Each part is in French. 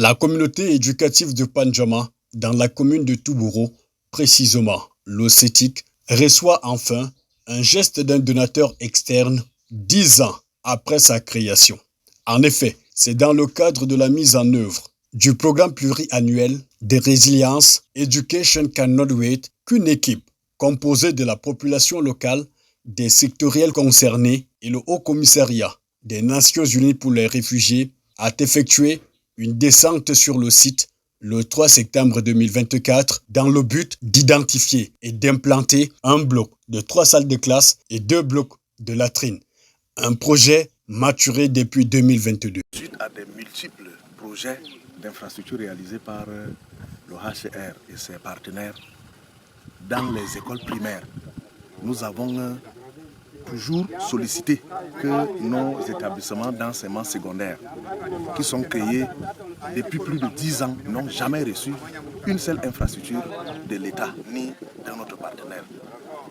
La communauté éducative de Panjama, dans la commune de Toubouro, précisément l'Océtique, reçoit enfin un geste d'un donateur externe 10 ans après sa création. En effet, c'est dans le cadre de la mise en œuvre du programme pluriannuel de résilience Education Cannot Wait qu'une équipe composée de la population locale, des sectoriels concernés et le Haut Commissariat des Nations Unies pour les réfugiés a effectué une descente sur le site le 3 septembre 2024 dans le but d'identifier et d'implanter un bloc de 3 salles de classe et 2 blocs de latrines. Un projet maturé depuis 2022. Suite à des multiples projets d'infrastructures réalisés par le HCR et ses partenaires dans les écoles primaires, nous avons toujours sollicité que nos établissements d'enseignement secondaire, qui sont créés depuis plus de 10 ans, n'ont jamais reçu une seule infrastructure de l'État ni de notre partenaire.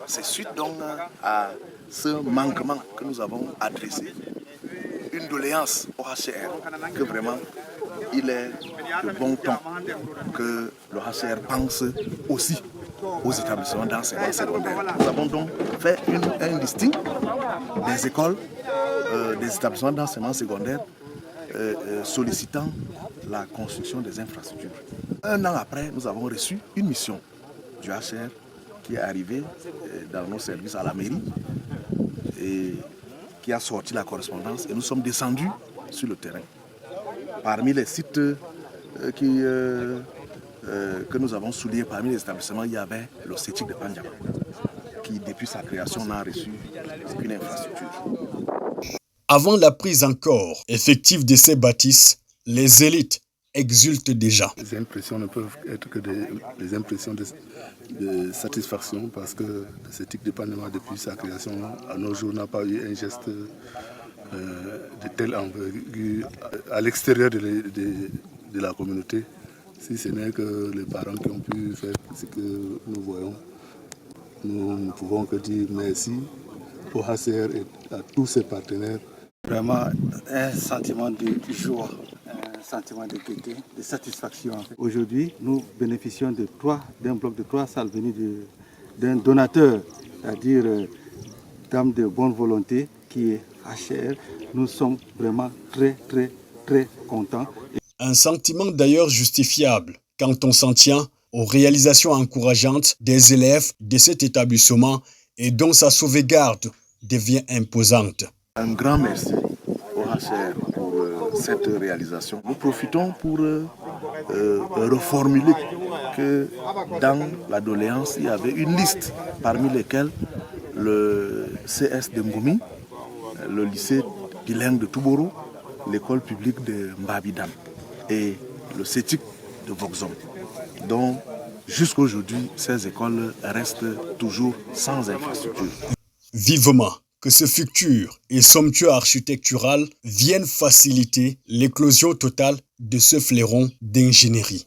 C'est suite donc à ce manquement que nous avons adressé une doléance au HCR, que vraiment il est de bon temps que le HCR pense aussi aux établissements d'enseignement secondaire. Nous avons donc fait un listing des écoles, des établissements d'enseignement secondaire sollicitant la construction des infrastructures. Un an après, nous avons reçu une mission du HCR qui est arrivée dans nos services à la mairie et qui a sorti la correspondance et nous sommes descendus sur le terrain. Parmi les sites que nous avons soulignés, parmi les établissements, il y avait l'Océtique de Panjama, qui depuis sa création n'a reçu aucune infrastructure. Avant la prise en corps effective de ces bâtisses, les élites exultent déjà. Les impressions ne peuvent être que des impressions de satisfaction parce que l'Océtique de Panjama, depuis sa création, à nos jours, n'a pas eu un geste de telle envergure à l'extérieur de la communauté, si ce n'est que les parents qui ont pu faire ce que nous voyons. Nous ne pouvons que dire merci au HCR et à tous ses partenaires. Vraiment un sentiment de joie, un sentiment de gaieté, de satisfaction. Aujourd'hui, nous bénéficions d'un bloc de 3 salles venu d'un donateur, c'est-à-dire dame de bonne volonté qui est HCR. Nous sommes vraiment très contents. Un sentiment d'ailleurs justifiable quand on s'en tient aux réalisations encourageantes des élèves de cet établissement et dont sa sauvegarde devient imposante. Un grand merci au HCR pour cette réalisation. Nous profitons pour reformuler que dans la doléance, il y avait une liste parmi lesquelles le CS de Ngoumi, le lycée bilingue de Toubouro, l'école publique de Mbabidam et le CETIC de Voxom. Donc, jusqu'à aujourd'hui, ces écoles restent toujours sans infrastructure. Vivement que ce futur et somptueux architectural viennent faciliter l'éclosion totale de ce fleuron d'ingénierie.